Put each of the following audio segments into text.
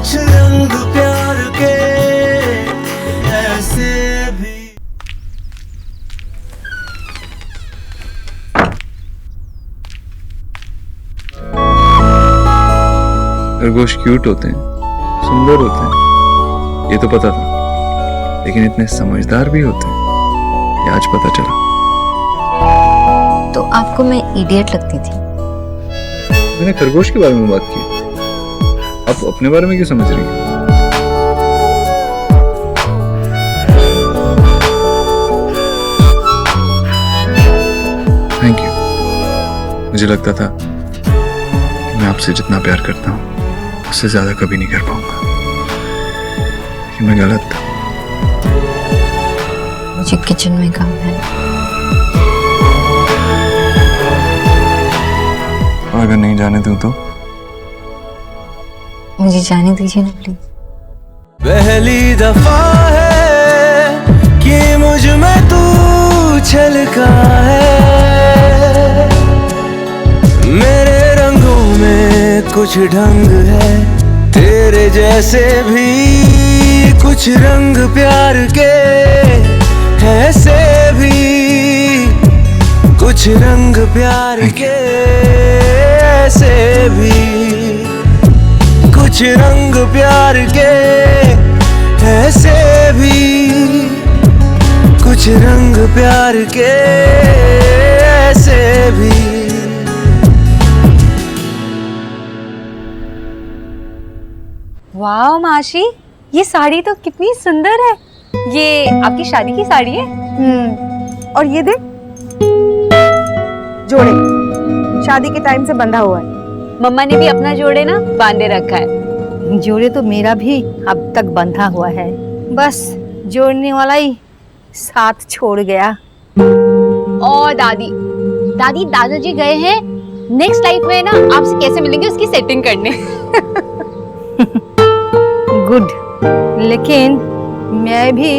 कुछ रंग प्यार के ऐसे भी। खरगोश क्यूट होते हैं, सुंदर होते हैं, ये तो पता था, लेकिन इतने समझदार भी होते हैं, ये आज पता चला। तो आपको मैं इडियट लगती थी? मैंने खरगोश के बारे में बात की, आप अपने बारे में क्यों समझ रही हैं? Thank you. मुझे लगता था कि मैं आपसे जितना प्यार करता हूँ उससे ज्यादा कभी नहीं कर पाऊंगा, लेकिन मैं गलत था। मुझे किचन में काम है। और अगर नहीं जाने दूं तो? मुझे जाने दीजिए ना प्लीज। पहली दफा है कि मुझ में तू छलका है, मेरे रंगों में कुछ ढंग है, तेरे जैसे भी कुछ रंग प्यार के ऐसे भी कुछ रंग प्यार के ऐसे भी कुछ रंग प्यार के ऐसे भी कुछ रंग प्यार के ऐसे भी। वाह माशी, ये साड़ी तो कितनी सुंदर है। ये आपकी शादी की साड़ी है? और ये देख, जोड़े शादी के टाइम से बंधा हुआ है। मम्मा ने भी अपना जोड़े ना बांधे रखा है। जोड़े तो मेरा भी अब तक बंधा हुआ है, बस जोड़ने वाला ही साथ छोड़ गया। और दादी दादाजी गए हैं नेक्स्ट लाइफ में ना आपसे कैसे मिलेंगे उसकी सेटिंग करने। गुड, लेकिन मैं भी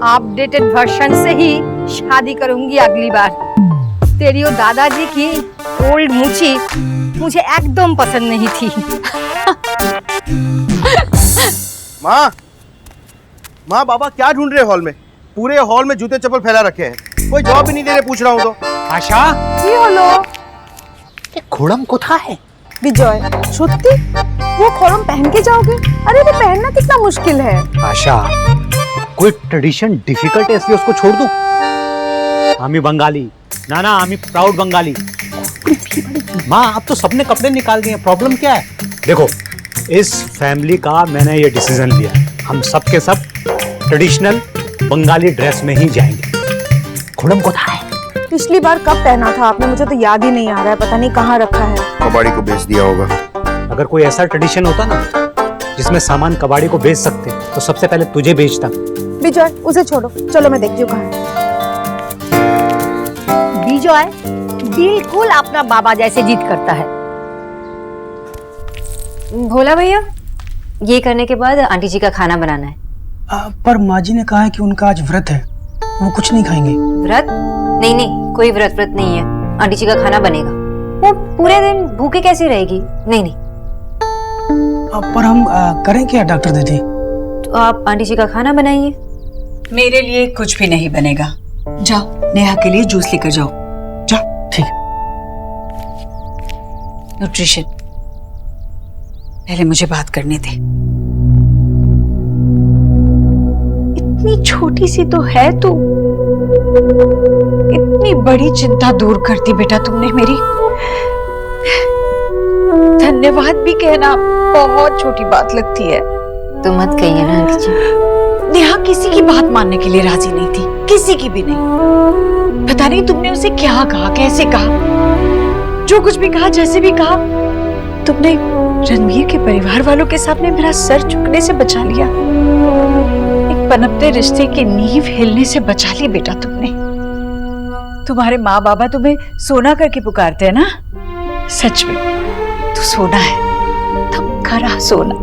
अपडेटेड वर्जन से ही शादी करूंगी अगली बार। तेरी और दादाजी की ओल्ड मूछी मुझे एकदम पसंद नहीं थी। माँ बाबा क्या ढूंढ रहे हॉल में? पूरे हॉल में जूते चप्पल फैला रखे हैं, कोई जवाब भी नहीं दे रहे, पूछ रहा हूँ तो। आशा, কি হলো? घोड़म कोथा है? विजय, सत्ती वो खरम पहन के जाओगे? अरे वो पहनना कितना मुश्किल है। आशा, कोई ट्रेडिशन डिफिकल्ट है इसलिए उसको छोड़ दूं? आमी बंगाली, ना आमी प्राउड बंगाली। माँ अब तो सबने कपड़े निकाल दिए, प्रॉब्लम क्या है? देखो, इस फैमिली का मैंने ये डिसीजन लिया, हम सब के सब ट्रेडिशनल बंगाली ड्रेस में ही जाएंगे। घोड़म कोथा है? पिछली बार कब पहना था आपने? मुझे तो याद ही नहीं आ रहा है, पता नहीं कहाँ रखा है। कबाड़ी को बेच दिया होगा। अगर कोई ऐसा ट्रेडिशन होता ना जिसमें सामान कबाड़ी को बेच सकते तो सबसे पहले तुझे बेचता। विजय, उसे छोड़ो, चलो मैं देखती हूँ कहाँ है। विजय बिल्कुल अपना बाबा जैसे जिद करता है। भोला भैया, ये करने के बाद आंटी जी का खाना बनाना है। पर माँ जी ने कहा है कि उनका आज व्रत है, वो कुछ नहीं खाएंगे। व्रत? नहीं, कोई व्रत नहीं है। आंटी जी का खाना बनेगा। वो पूरे दिन भूखे कैसी रहेगी? नहीं। पर हम करें क्या डॉक्टर दीदी? तो आप आंटी जी का खाना बनाइए। मेरे लिए कुछ भी नहीं बनेगा। जाओ, नेहा के लिए जूस लेकर जाओ। जाओ। ठीक। न्यूट्रिशन, पहले मुझे बात करने दे। इतनी छोटी सी तो है तू, इतनी बड़ी चिंता दूर कर दी बेटा तुमने मेरी। धन्यवाद भी कहना बहुत छोटी बात लगती है। तो मत कहिए ना आंटी जी। नेहा किसी की बात मानने के लिए राजी नहीं थी, किसी की भी नहीं। पता नहीं तुमने उसे क्या कहा, कैसे कहा, जो कुछ भी कहा, जैसे भी कहा, तुमने रणवीर के परिवार वालों के सामने मेरा सर झुकने से बचा लिया। एक पनपते रिश्ते की नींव हिलने से बचा ली बेटा तुमने। तुम्हारे माँ बाबा तुम्हें सोना करके पुकारते हैं ना? सच में तू सोना है, तब खरा सोना।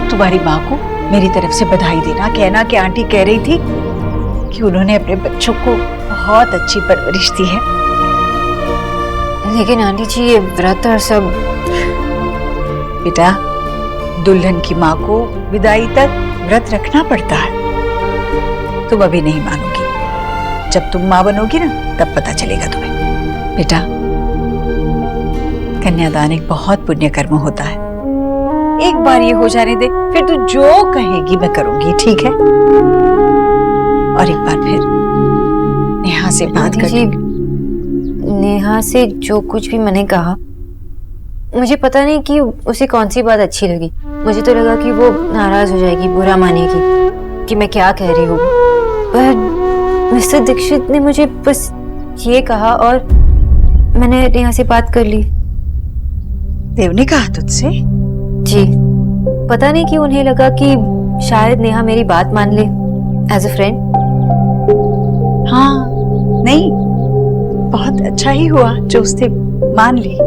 तुम्हारी माँ को मेरी तरफ से बधाई देना, कहना कि आंटी कह रही थी कि उन्होंने अपने बच्चों को बहुत अच्छी परवरिश दी है। लेकिन आंटी जी, ये व्रत और सब। बेटा, दुल्हन की माँ को विदाई तक व्रत रखना पड़ता है। तुम अभी नहीं मानोगी, जब तुम माँ बनोगी ना तब पता चलेगा तुम्हें। बेटा, कन्यादान एक बहुत पुण्य कर्म होता है। एक बार ये हो जाने दे, फिर तू जो कहेगी मैं करूंगी, ठीक है? और एक बार फिर नेहा से बात कर जी, नेहा से जो कुछ भी मैंने कहा, मुझे पता नहीं कि उसे कौन सी बात अच्छी लगी। मुझे तो लगा कि वो नाराज हो जाएगी, बुरा मानेगी कि मैं क्या कह रही हूँ। पर मिस्टर दीक्षित ने मुझे बस ये कहा और मैंने नेहा से बात कर ली। देव ने कहा तुझसे? जी, पता नहीं कि उन्हें लगा कि शायद नेहा मेरी बात मान ले एज अ फ्रेंड। हाँ, नहीं, बहुत अच्छा ही हुआ जो उसने मान ली।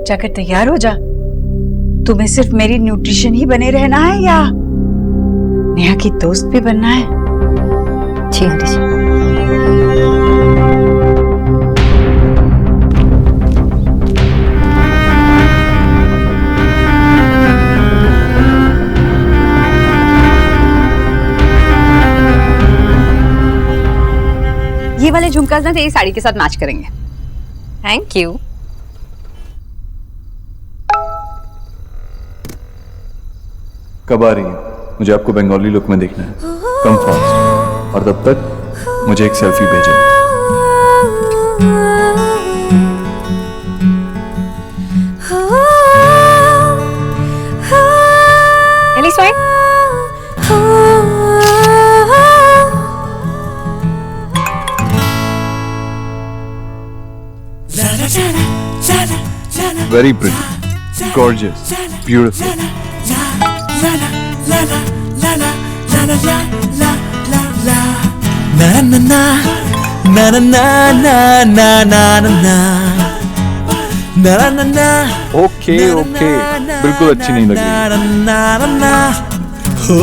जाकर तैयार हो जा। तुम्हें सिर्फ मेरी न्यूट्रिशन ही बने रहना है या नेहा की दोस्त भी बनना है? जी आंटी जी। ये वाले झुमकास ना तेरी साड़ी के साथ मैच करेंगे। Thank you. कब आ रही है? मुझे आपको बंगाली लुक में देखना है। कम फास्ट, और तब तक मुझे एक सेल्फी भेजो। Ellie swipe. Very pretty, gorgeous, beautiful. Na na na na na na na na na na na na na। Okay okay, बिल्कुल अच्छी नहीं लग रही। ना ना ना हो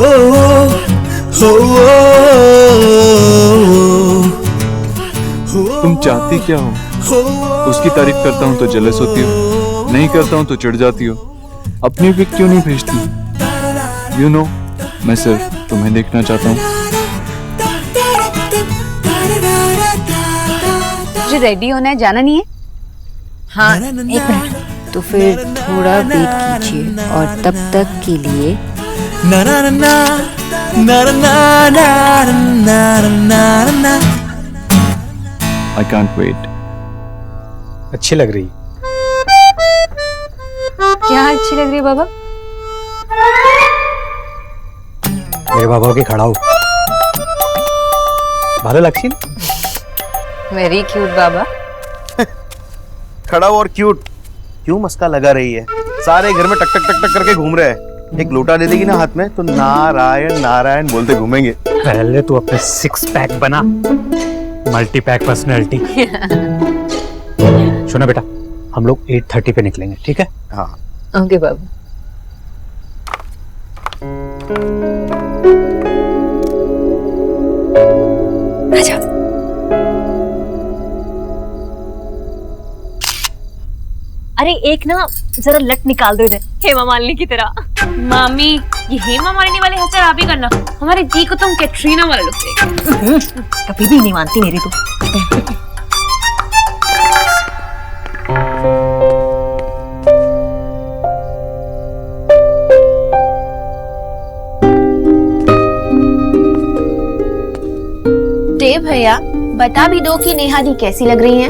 तुम चाहती क्या हो? उसकी तारीफ करता हूँ तो जेलस होती हो, नहीं करता हूँ तो चिढ़ जाती हो। अपनी पिक क्यों नहीं भेजती? यू नो, मैं सिर्फ तुम्हें देखना चाहता हूँ। मुझे रेडी होना है, जाना नहीं है? हाँ, एक मिनट। तो फिर थोड़ा वेट कीजिए और तब तक के लिए ना ना ना ना ना ना ना ना ना। I can't wait. अच्छी लग रही। क्या अच्छी लग रही है बाबा? मेरे बाबा के खड़ा हो। भालो लक्ष्मी। वेरी क्यूट बाबा। खड़ा और क्यूट क्यों मस्का लगा रही है? सारे घर में टक टक टक टक करके घूम रहे हैं। एक लोटा दे देगी ना हाथ में तो नारायण नारायण बोलते घूमेंगे। पहले तू अपने 6 पैक बना, मल्टी पैक पर्सनैलिटी। सुना बेटा, हम लोग 8:30 पे निकलेंगे, ठीक है? हाँ ओके बाबा। आजा। अरे एक ना जरा लट निकाल दो इधर, हेमा मालिनी की तरह। मामी, ये हेमा मालिनी वाले हेयर आप ही करना, हमारे दी को तुम कैटरीना वाला लुक देगा। कभी भी नहीं मानती मेरी तो। देव भैया, बता भी दो कि नेहा दी कैसी लग रही हैं?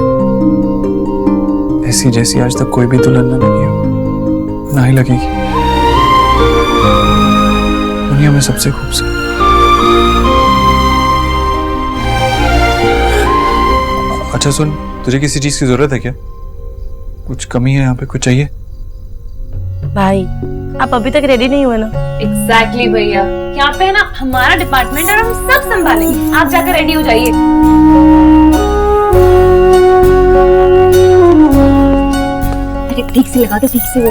ऐसी जैसी आज तक कोई भी दुल्हन ना लगी हो, ना ही लगेगी। दुनिया में सबसे खूबसूरत। अच्छा सुन, तुझे किसी चीज की जरूरत है क्या? कुछ कमी है यहाँ पे, कुछ चाहिए? भाई, आप अभी तक रेडी नहीं हुए ना? एग्जैक्टली भैया, यहाँ पे है ना हमारा डिपार्टमेंट और हम सब संभालेंगे। आप जाकर रेडी हो जाइए। अरे ठीक से लगा दो, ठीक से वो।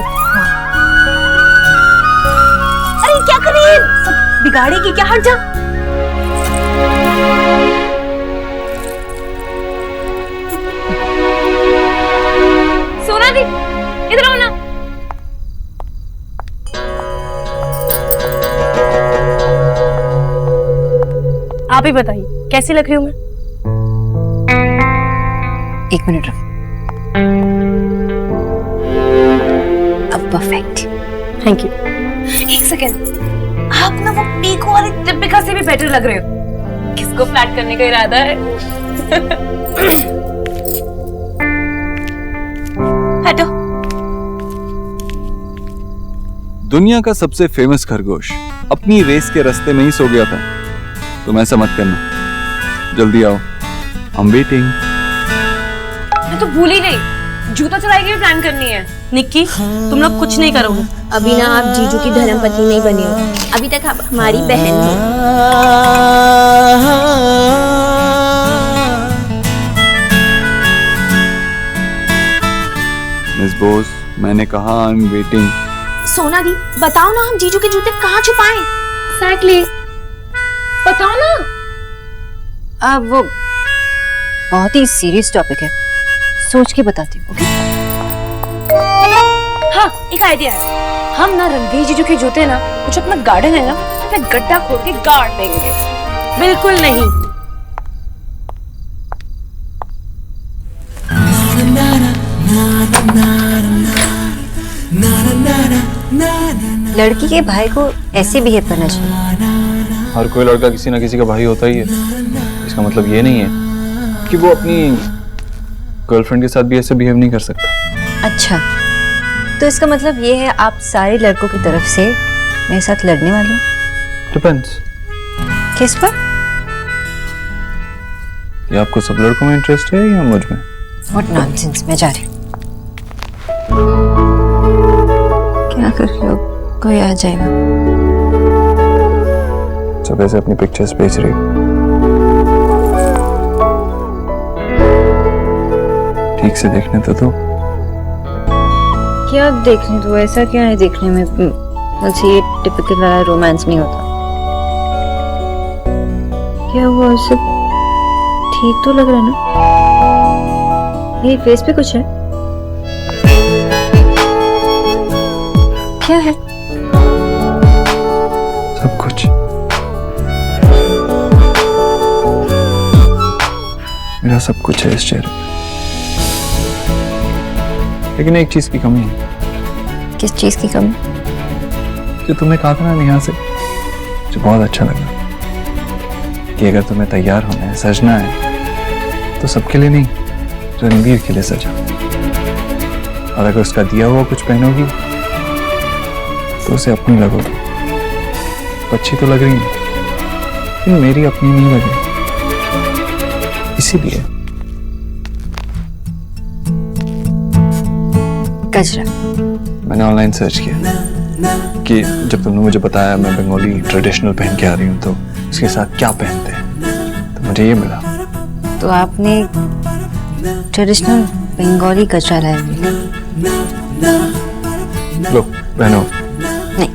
अरे क्या कर रही है? सब बिगाड़ेगी क्या? हट जा। सोना दी, इधर आओ ना। आप ही बताइए कैसी लग रही हूँ मैं? एक मिनट रुक। अब परफेक्ट। Thank you. एक सेकेंड, आप ना वो पीको वाली दीपिका से भी बेटर लग रहे हो। किसको फ्लैट करने का इरादा है? हटो। दुनिया का सबसे फेमस खरगोश अपनी रेस के रास्ते में ही सो गया था। तुम ऐसा मत करना, जल्दी आओ, I'm waiting। मैं तो भूल ही गई, जूता चुराई की भी प्लान करनी है। निक्की, तुम लोग कुछ नहीं करोगे। अभी ना आप जीजू की धर्मपत्नी नहीं बनी हो, अभी तक आप हमारी बहन हो। मिस बोस, मैंने कहा I'm waiting। सोना दी, बताओ ना हम जीजू के जूते कहाँ छुपाएं? Exactly। बताओ ना। अब वो बहुत ही सीरियस टॉपिक है, सोच के बताती हूँ। ओके? हाँ, एक आइडिया है। हम ना रणवीर जीजू के जूते ना, कुछ अपना गार्डन है ना, अपना गड्ढा खोद के गाड़ देंगे। बिल्कुल नहीं। लड़की के भाई को ऐसे बिहेव करना चाहिए। हर कोई लड़का किसी ना किसी का भाई होता ही है। इसका मतलब ये नहीं है कि वो अपनी गर्लफ्रेंड के साथ भी ऐसे बिहेव नहीं कर सकता। अच्छा, तो इसका मतलब ये है आप सारे लड़कों की तरफ से मेरे साथ लड़ने वाले हो? डिपेंड्स। किस पर? ये आपको सब लड़कों में इंटरेस्ट है या मुझ में? What nonsense, मैं जा रही हूँ। क्या कर रहे हो? कोई आ जाएगा। सब ऐसे अपनी पिक्चर्स बेच रही हो। ठीक से देखने तो दो। क्या देखने दो? ऐसा क्या है देखने में? मुझे ये टिपिकल वाला रोमांस नहीं होता। क्या हुआ? सब ठीक तो लग रहा है ना? मेरी फेस पे कुछ है? क्या है? सब कुछ। मेरा सब कुछ है इस चेहरे पे। लेकिन एक चीज की कमी है। किस चीज की कमी? जो तुम्हें कहा था ना नेहा से, जो बहुत अच्छा लगा, कि अगर तुम्हें तैयार होना है, सजना है, तो सबके लिए नहीं, रणवीर के लिए सजा। और अगर उसका दिया हुआ कुछ पहनोगी तो उसे अपनी लगोगी। तो अच्छी तो लग रही है, लेकिन मेरी अपनी नहीं लग रही। इसीलिए गजरा। मैंने ऑनलाइन सर्च किया कि जब तुमने मुझे बताया मैं बंगाली ट्रेडिशनल पहन के आ रही हूँ तो उसके साथ क्या पहनते हैं, तो मुझे ये मिला। तो आपने ट्रेडिशनल बंगाली गजरा लाया? लो पहनो। नहीं।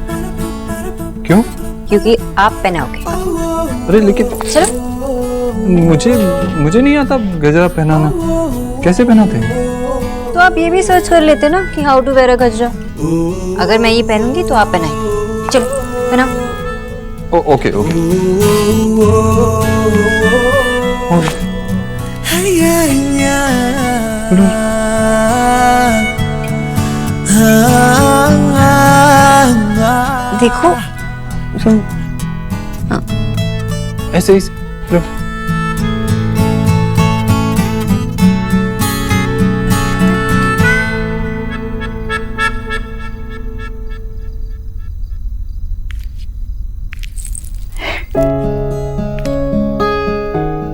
क्यों? क्योंकि आप पहनाओगे। अरे लेकिन चलो। मुझे नहीं आता गजरा पहनाना। कैसे पहनाते हैं? तो आप ये भी सर्च कर लेते ना कि हाउ टू वेयर अ गजरा। अगर मैं ये पहनूंगी तो आप पहनाएंगे। चलो पहनाओ। Okay okay. देखो ऐसे ही।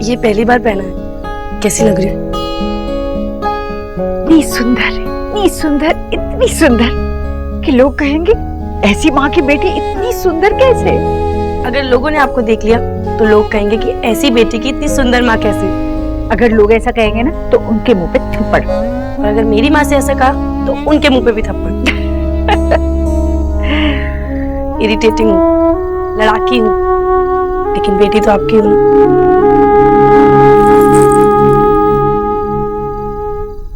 ये पहली बार पहना है, कैसी लग रही है? इतनी सुंदर, इतनी सुंदर कि लोग कहेंगे ऐसी माँ की बेटी इतनी सुंदर कैसे? अगर लोगों ने आपको देख लिया तो लोग कहेंगे कि ऐसी बेटी की इतनी सुंदर माँ कैसे? अगर लोग ऐसा कहेंगे ना तो उनके मुंह पे थप्पड़। और अगर मेरी माँ से ऐसा कहा तो उनके मुंह पे भी थप्पड़। इरिटेटिंग हूँ, लड़ाकी हूँ, लेकिन बेटी तो आपकी हूँ ना।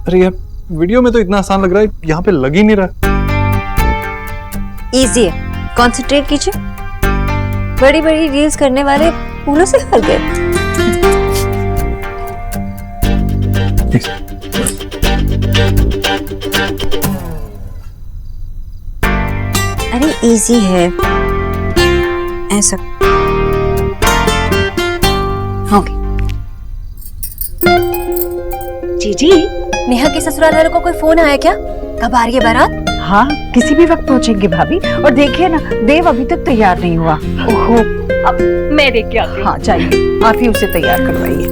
अरे यार वीडियो में तो इतना आसान लग रहा है, यहाँ पे लग ही नहीं रहा। इजी है, कंसंट्रेट कीजिए। बड़ी बड़ी रील्स करने वाले फूलों से भर गए। अरे इजी है ऐसा। ओके। जीजी, नेहा के ससुराल वालों को कोई फोन आया क्या? कब आ रही है बारात? हाँ, किसी भी वक्त पहुंचेंगे भाभी। और देखिए ना, देव अभी तक तैयार नहीं हुआ। ओहो, अब मैं देख के आती हूँ। हाँ जाइए, आप ही उसे तैयार करवाइए।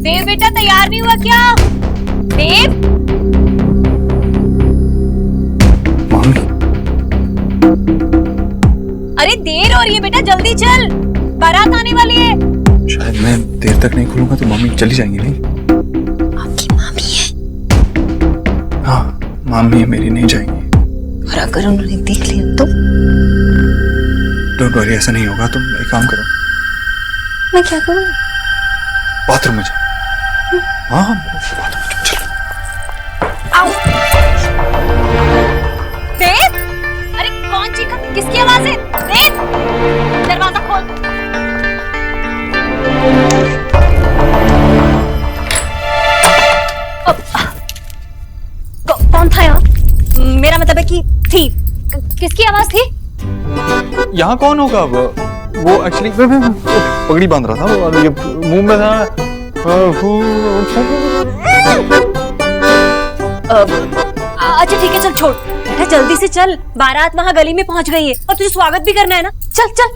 देव बेटा तैयार नहीं हुआ क्या? देव, मम्मी, अरे देर हो रही है बेटा, जल्दी चल, बारात आने वाली है। शायद मैं देर तक नहीं खुलूंगा तो मम्मी चली जाएंगी। नहीं, आपकी मामी है। हाँ मामी है मेरी, नहीं जाएंगी। और अगर उन्होंने देख लिया तो? डोंट वरी, ऐसा नहीं होगा। तुम एक काम करो। मैं क्या करूँ? बाथरूम में जाओ। हाँ बाथरूम में चलो। देव, अरे कौन चीखा? किसकी आवाज है? देव, दरवाजा खोल। कौन था यहाँ? मेरा मतलब है कि थी। किसकी आवाज थी? यहाँ कौन होगा? वो एक्चुअली पगड़ी बांध रहा था, वो ये मुंह में था। अच्छा ठीक है, चल छोड़ बेटा, जल्दी से चल, बारात वहाँ गली में पहुँच गई है और तुझे स्वागत भी करना है ना। चल चल।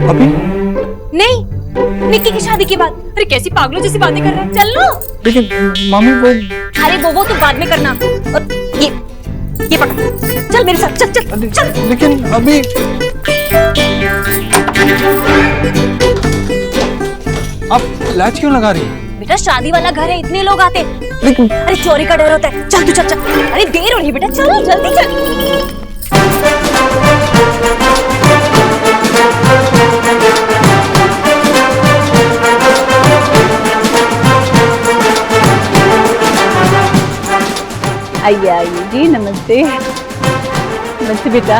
अभी नहीं, निक्की की शादी के बाद। अरे कैसी पागलों जैसी बातें कर रहा है, चल लो। लेकिन मामी वो, अरे वो तो बाद में करना। और ये पकड़, चल मेरे साथ, चल चल चल। लेकिन अभी आप लैच क्यों लगा रही हैं? बेटा शादी वाला घर है, इतने लोग आते हैं। लेकिन अरे चोरी का डर होता है। चल तू चल चल। अरे देर हो रही है बेटा, चल जल्दी चल। आइए आइए जी, नमस्ते। नमस्ते बेटा।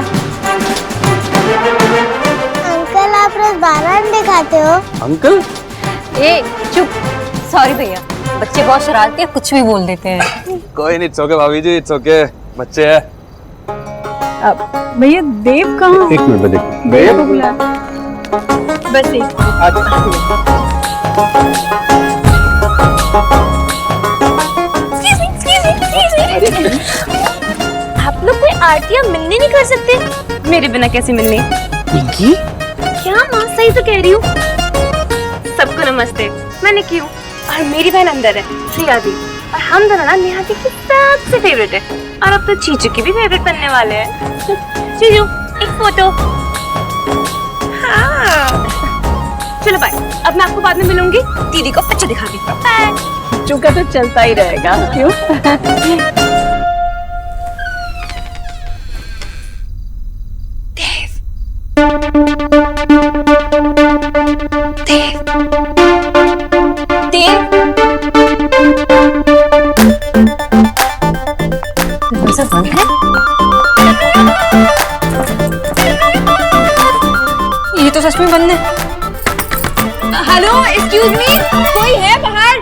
अंकल, आप रोज बारात दिखाते हो? अंकल? ए चुप। सॉरी भैया, बच्चे बहुत शरारती हैं, कुछ भी बोल देते हैं। कोई नहीं, इट्स ओके भाभी जी, इट्स ओके, बच्चे हैं। भैया देव कहाँ? एक मिनट में देखो। देव को बुला। बस एक आप लोग कोई आरतियाँ मिलनी नहीं कर सकते? मेरे बिना कैसे मिलनी? पिंकी? क्या माँ, सही तो कह रही हूँ। सबको नमस्ते, मैं निक्की हूँ और मेरी बहन अंदर है, श्रिया दी। और हम दोनों ना नेहा दी की सबसे फेवरेट है और अब तो चीचू की भी फेवरेट बनने वाले हैं। चीचू, एक फोटो। हाँ। चलो बाय, अब मैं आपको बाद में मिलूंगी, दीदी को अच्छा दिखा दी। बाय। चुका तो चलता ही रहेगा, क्यों? दरवाजा बंद है? ये तो सच में बंद है। हेलो, एक्सक्यूज मी, कोई है बाहर?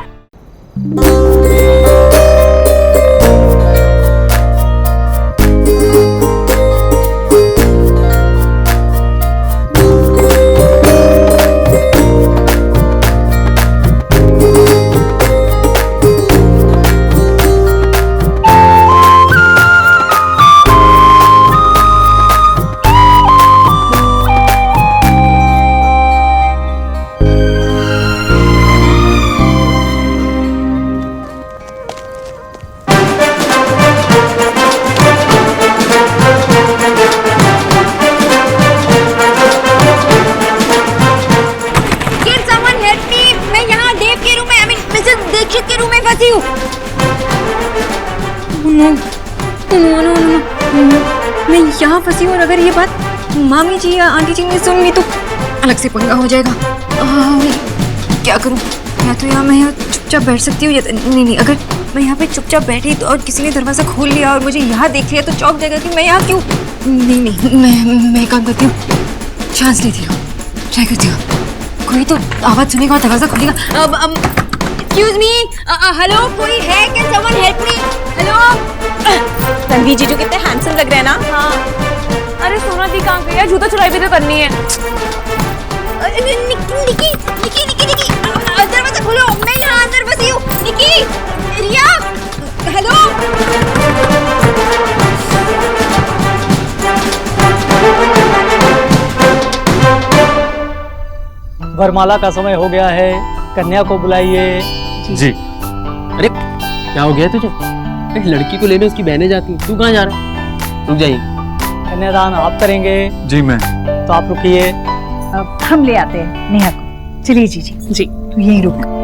मैं यहाँ फंसी हूँ और अगर ये बात मामी जी या आंटी जी ने सुन ली तो अलग से पंगा हो जाएगा। क्या करूँ? या तो यहाँ मैं यहाँ चुपचाप बैठ सकती हूँ, नहीं, अगर मैं यहाँ पे चुपचाप बैठी तो और किसी ने दरवाजा खोल लिया और मुझे यहाँ देख लिया तो चौंक जाएगा कि मैं यहाँ क्यों। नहीं, मैं काम करती हूँ, चांस लेती हूँ, ट्राई करती हूँ। कोई तो आवाज सुनेगा और दरवाजा खोलेगा। एक्सक्यूज मी, हेलो, कोई है? Can someone help me? Hello. Ranveer जीजू कितने हैंडसम लग रहे हैं ना। हाँ। अरे सोना दी कहाँ गई है? जूता चुराई भी तो करनी है। निकी, दरवाजा खोलो, मैं यहाँ अंदर बसी हूँ। निकी, रिया, हेलो। वरमाला का समय हो गया है, कन्या को बुलाइए। जी। अरे क्या हो गया तुझे? एक लड़की को लेने उसकी बहनें जाती हैं, तू कहाँ जा रहा है? रुक जाइए। कन्यादान आप करेंगे? जी मैं। तो आप रुकिए, अब हम ले आते हैं नेहा को। चलिए जी, तू यहीं रुक।